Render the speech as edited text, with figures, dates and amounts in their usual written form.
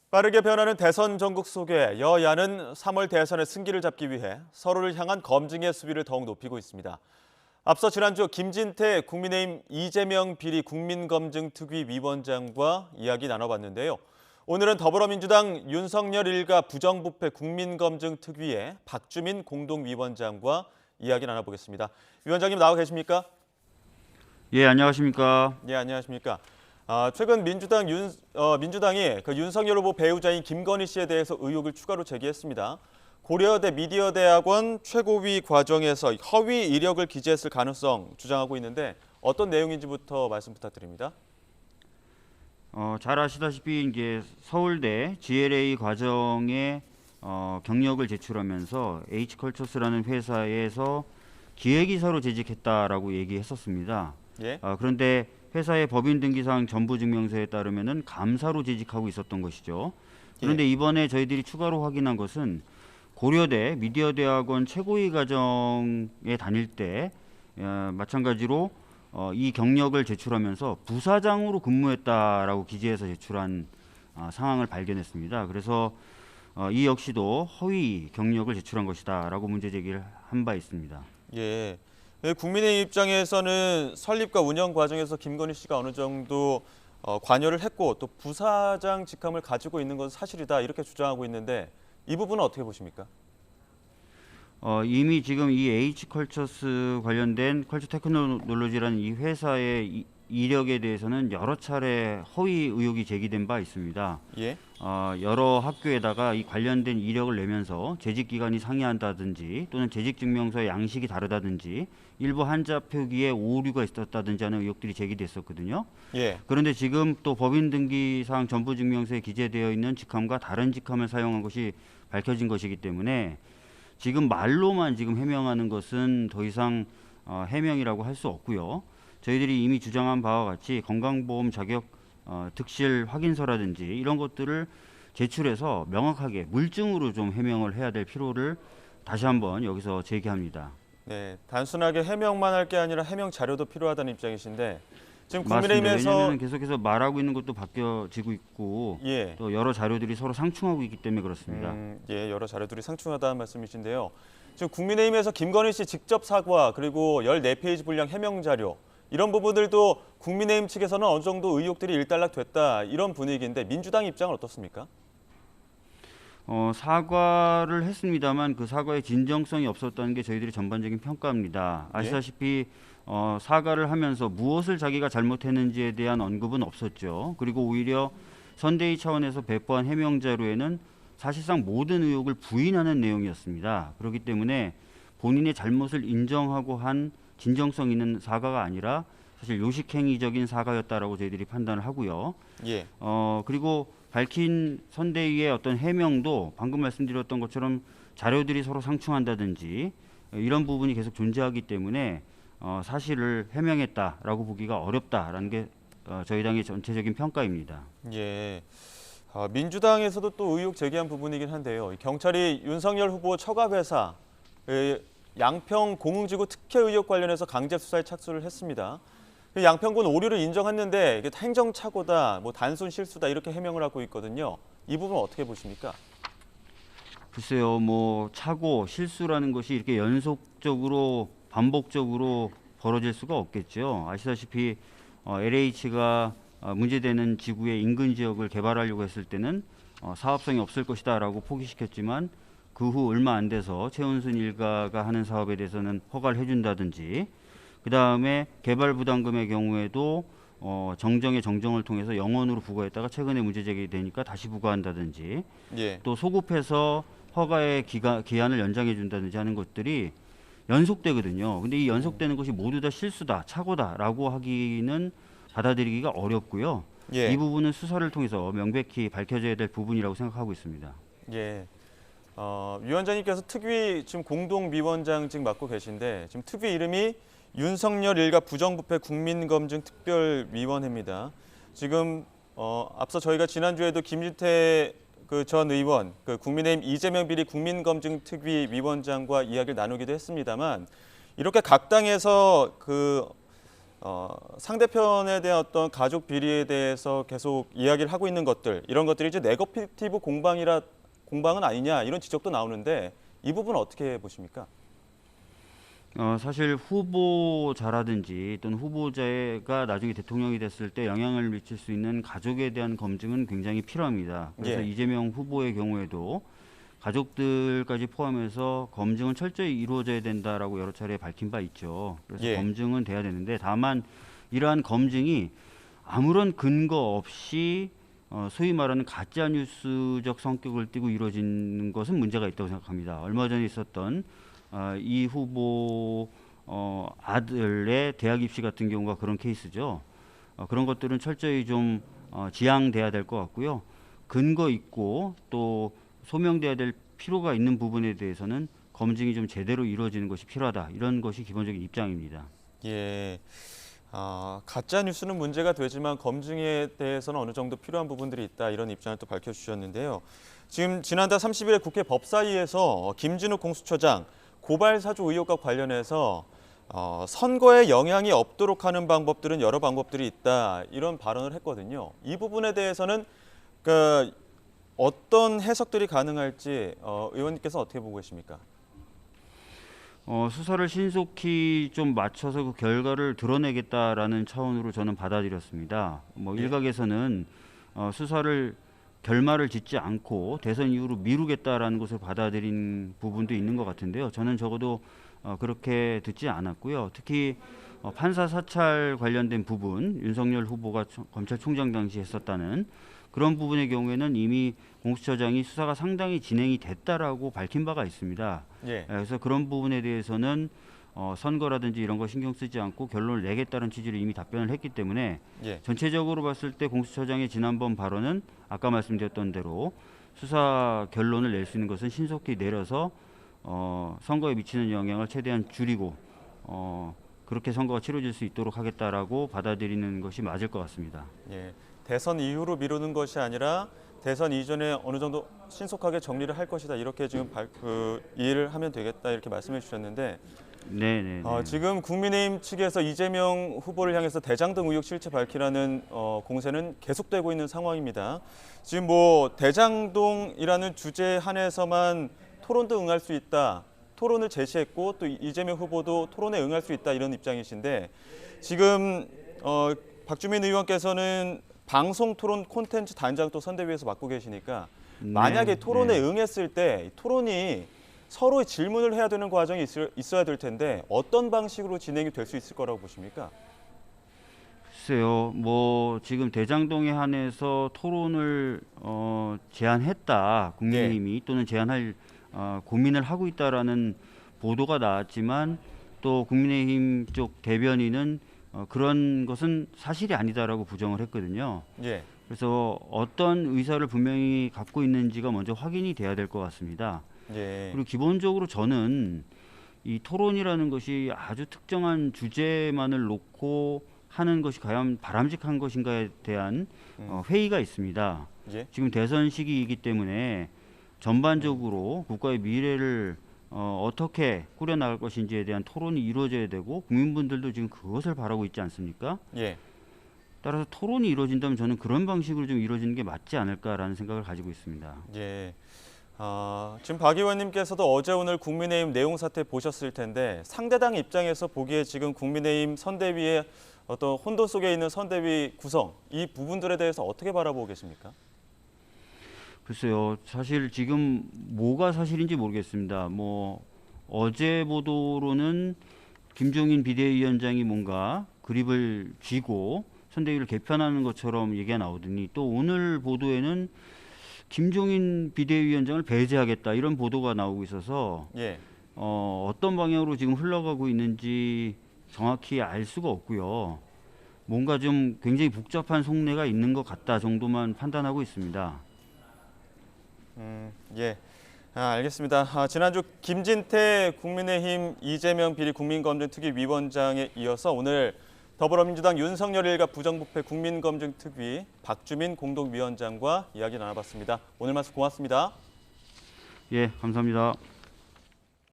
빠르게 변하는 대선 전국 속에 여야는 3월 대선의 승기를 잡기 위해 서로를 향한 검증의 수위를 더욱 높이고 있습니다. 앞서 지난주 김진태 국민의힘 이재명 비리 국민검증특위 위원장과 이야기 나눠봤는데요. 오늘은 더불어민주당 윤석열 일가 부정부패 국민검증특위의 박주민 공동위원장과 이야기 나눠보겠습니다. 위원장님 나와 계십니까? 예, 안녕하십니까. 네, 안녕하십니까? 최근 민주당이 윤석열 후보 배우자인 김건희 씨에 대해서 의혹을 추가로 제기했습니다. 고려대 미디어대학원 최고위 과정에서 허위 이력을 기재했을 가능성 주장하고 있는데 어떤 내용인지부터 말씀 부탁드립니다. 잘 아시다시피 이제 서울대 GLA 과정에 경력을 제출하면서 H컬처스라는 회사에서 기획이사로 재직했다라고 얘기했었습니다. 예? 그런데 회사의 법인 등기상 전부증명서에 따르면은 감사로 재직하고 있었던 것이죠. 그런데 이번에 저희들이 추가로 확인한 것은 고려대 미디어대학원 최고위 과정에 다닐 때 마찬가지로 이 경력을 제출하면서 부사장으로 근무했다라고 기재해서 제출한 상황을 발견했습니다. 그래서 이 역시도 허위 경력을 제출한 것이다라고 문제 제기를 한 바 있습니다. 예. 국민의힘 입장에서는 설립과 운영 과정에서 김건희 씨가 어느 정도 관여를 했고 또 부사장 직함을 가지고 있는 건 사실이다 이렇게 주장하고 있는데 이 부분은 어떻게 보십니까? 이미 지금 이 H컬처스 관련된 컬처 테크놀로지라는 이 회사의 이력에 대해서는 여러 차례 허위 의혹이 제기된 바 있습니다. 예? 여러 학교에다가 이 관련된 이력을 내면서 재직 기간이 상이한다든지 또는 재직 증명서의 양식이 다르다든지 일부 한자 표기에 오류가 있었다든지 하는 의혹들이 제기됐었거든요. 예. 그런데 지금 또 법인 등기상 전부 증명서에 기재되어 있는 직함과 다른 직함을 사용한 것이 밝혀진 것이기 때문에 지금 말로만 지금 해명하는 것은 더 이상 해명이라고 할 수 없고요. 저희들이 이미 주장한 바와 같이 건강보험 자격 득실 확인서라든지 이런 것들을 제출해서 명확하게 물증으로 좀 해명을 해야 될 필요를 다시 한번 여기서 제기합니다. 네, 단순하게 해명만 할 게 아니라 해명 자료도 필요하다는 입장이신데 지금 맞습니다. 국민의힘에서 왜냐하면 계속해서 말하고 있는 것도 바뀌어지고 있고 예. 또 여러 자료들이 서로 상충하고 있기 때문에 그렇습니다. 예, 여러 자료들이 상충하다는 말씀이신데요. 지금 국민의힘에서 김건희 씨 직접 사과 그리고 14페이지 분량 해명 자료 이런 부분들도 국민의힘 측에서는 어느 정도 의혹들이 일단락됐다 이런 분위기인데 민주당 입장은 어떻습니까? 사과를 했습니다만 그 사과의 진정성이 없었다는 게 저희들이 전반적인 평가입니다. 예? 아시다시피 사과를 하면서 무엇을 자기가 잘못했는지에 대한 언급은 없었죠. 그리고 오히려 선대위 차원에서 배포한 해명 자료에는 사실상 모든 의혹을 부인하는 내용이었습니다. 그렇기 때문에 본인의 잘못을 인정하고 한 진정성 있는 사과가 아니라 사실 요식행위적인 사과였다라고 저희들이 판단을 하고요. 예. 그리고 밝힌 선대위의 어떤 해명도 방금 말씀드렸던 것처럼 자료들이 서로 상충한다든지 이런 부분이 계속 존재하기 때문에 사실을 해명했다라고 보기가 어렵다라는 게 저희 당의 전체적인 평가입니다. 예. 민주당에서도 또 의혹 제기한 부분이긴 한데요. 경찰이 윤석열 후보 처가회사 양평 공흥지구 특혜 의혹 관련해서 강제 수사에 착수를 했습니다. 양평군 오류를 인정했는데 이게 행정착오다, 뭐 단순 실수다 이렇게 해명을 하고 있거든요. 이 부분 어떻게 보십니까? 글쎄요, 뭐 착오, 실수라는 것이 이렇게 연속적으로 반복적으로 벌어질 수가 없겠죠. 아시다시피 LH가 문제되는 지구의 인근 지역을 개발하려고 했을 때는 사업성이 없을 것이다라고 포기시켰지만 그 후 얼마 안 돼서 최은순 일가가 하는 사업에 대해서는 허가를 해준다든지 그 다음에 개발 부담금의 경우에도 정정의 정정을 통해서 영원으로 부과했다가 최근에 문제 제기되니까 다시 부과한다든지 예. 또 소급해서 허가의 기한을 연장해 준다든지 하는 것들이 연속되거든요. 근데 이 연속되는 것이 모두 다 실수다, 착오다라고 하기는 받아들이기가 어렵고요. 예. 이 부분은 수사를 통해서 명백히 밝혀져야 될 부분이라고 생각하고 있습니다. 예. 위원장님께서 특위 지금 공동위원장직 맡고 계신데 지금 특위 이름이 윤석열 일가 부정부패 국민검증특별위원회입니다. 지금 앞서 저희가 지난주에도 김진태 전 의원, 국민의힘 이재명 비리 국민검증특위 위원장과 이야기를 나누기도 했습니다만 이렇게 각 당에서 상대편에 대한 어떤 가족 비리에 대해서 계속 이야기를 하고 있는 것들, 이런 것들이 이제 네거티브 공방은 아니냐 이런 지적도 나오는데 이 부분은 어떻게 보십니까? 사실 후보자라든지 또는 후보자가 나중에 대통령이 됐을 때 영향을 미칠 수 있는 가족에 대한 검증은 굉장히 필요합니다. 그래서 예. 이재명 후보의 경우에도 가족들까지 포함해서 검증은 철저히 이루어져야 된다라고 여러 차례 밝힌 바 있죠. 그래서 예. 검증은 돼야 되는데 다만 이러한 검증이 아무런 근거 없이 소위 말하는 가짜 뉴스적 성격을 띠고 이루어지는 것은 문제가 있다고 생각합니다. 얼마 전에 있었던 이 후보 아들의 대학 입시 같은 경우가 그런 케이스죠. 그런 것들은 철저히 좀 지양돼야 될 것 같고요. 근거 있고 또 소명돼야 될 필요가 있는 부분에 대해서는 검증이 좀 제대로 이루어지는 것이 필요하다. 이런 것이 기본적인 입장입니다. 예. 가짜 뉴스는 문제가 되지만 검증에 대해서는 어느 정도 필요한 부분들이 있다 이런 입장을 또 밝혀주셨는데요. 지금 지난달 30일에 국회 법사위에서 김진욱 공수처장 고발 사주 의혹과 관련해서 선거에 영향이 없도록 하는 방법들은 여러 방법들이 있다 이런 발언을 했거든요. 이 부분에 대해서는 그 어떤 해석들이 가능할지 의원님께서 어떻게 보고 계십니까? 수사를 신속히 좀 맞춰서 그 결과를 드러내겠다라는 차원으로 저는 받아들였습니다. 예. 일각에서는 수사를 결말을 짓지 않고 대선 이후로 미루겠다라는 것을 받아들인 부분도 있는 것 같은데요. 저는 적어도 그렇게 듣지 않았고요. 특히 판사 사찰 관련된 부분, 윤석열 후보가 검찰총장 당시 했었다는 그런 부분의 경우에는 이미 공수처장이 수사가 상당히 진행이 됐다라고 밝힌 바가 있습니다. 예. 그래서 그런 부분에 대해서는 선거라든지 이런 거 신경 쓰지 않고 결론을 내겠다는 취지로 이미 답변을 했기 때문에 예. 전체적으로 봤을 때 공수처장의 지난번 발언은 아까 말씀드렸던 대로 수사 결론을 낼 수 있는 것은 신속히 내려서 선거에 미치는 영향을 최대한 줄이고 그렇게 선거가 치러질 수 있도록 하겠다라고 받아들이는 것이 맞을 것 같습니다. 예. 대선 이후로 미루는 것이 아니라 대선 이전에 어느 정도 신속하게 정리를 할 것이다 이렇게 지금 이해를 하면 되겠다 이렇게 말씀해 주셨는데 네. 지금 국민의힘 측에서 이재명 후보를 향해서 대장동 의혹 실체 밝히라는 공세는 계속되고 있는 상황입니다. 지금 뭐 대장동이라는 주제에 한해서만 토론도 응할 수 있다. 토론을 제시했고 또 이재명 후보도 토론에 응할 수 있다 이런 입장이신데 지금 박주민 의원께서는 방송 토론 콘텐츠 단장도 선대위에서 맡고 계시니까 만약에 토론에 응했을 때 토론이 서로의 질문을 해야 되는 과정이 있어야 될 텐데 어떤 방식으로 진행이 될 수 있을 거라고 보십니까? 글쎄요, 지금 대장동에 한해서 토론을 제안했다 국민의힘이 또는 제안할 고민을 하고 있다라는 보도가 나왔지만 또 국민의힘 쪽 대변인은 그런 것은 사실이 아니다라고 부정을 했거든요. 예. 그래서 어떤 의사를 분명히 갖고 있는지가 먼저 확인이 돼야 될 것 같습니다. 예. 그리고 기본적으로 저는 이 토론이라는 것이 아주 특정한 주제만을 놓고 하는 것이 과연 바람직한 것인가에 대한 회의가 있습니다. 예. 지금 대선 시기이기 때문에 전반적으로 국가의 미래를 어떻게 꾸려나갈 것인지에 대한 토론이 이루어져야 되고 국민분들도 지금 그것을 바라고 있지 않습니까? 예. 따라서 토론이 이루어진다면 저는 그런 방식으로 좀 이루어지는 게 맞지 않을까라는 생각을 가지고 있습니다. 예. 지금 박 의원님께서도 어제 오늘 국민의힘 내용 사태 보셨을 텐데 상대당 입장에서 보기에 지금 국민의힘 선대위의 어떤 혼돈 속에 있는 선대위 구성 이 부분들에 대해서 어떻게 바라보고 계십니까? 글쎄요, 사실 지금 뭐가 사실인지 모르겠습니다. 어제 보도로는 김종인 비대위원장이 뭔가 그립을 쥐고 선대위를 개편하는 것처럼 얘기가 나오더니 또 오늘 보도에는 김종인 비대위원장을 배제하겠다 이런 보도가 나오고 있어서 예. 어떤 방향으로 지금 흘러가고 있는지 정확히 알 수가 없고요. 뭔가 좀 굉장히 복잡한 속내가 있는 것 같다 정도만 판단하고 있습니다. 예. 알겠습니다. 지난주 김진태 국민의힘 이재명 비리 국민검증특위위원장에 이어서 오늘 더불어민주당 윤석열 일가 부정부패 국민검증특위 박주민 공동위원장과 이야기 나눠봤습니다. 오늘 말씀 고맙습니다. 예, 감사합니다.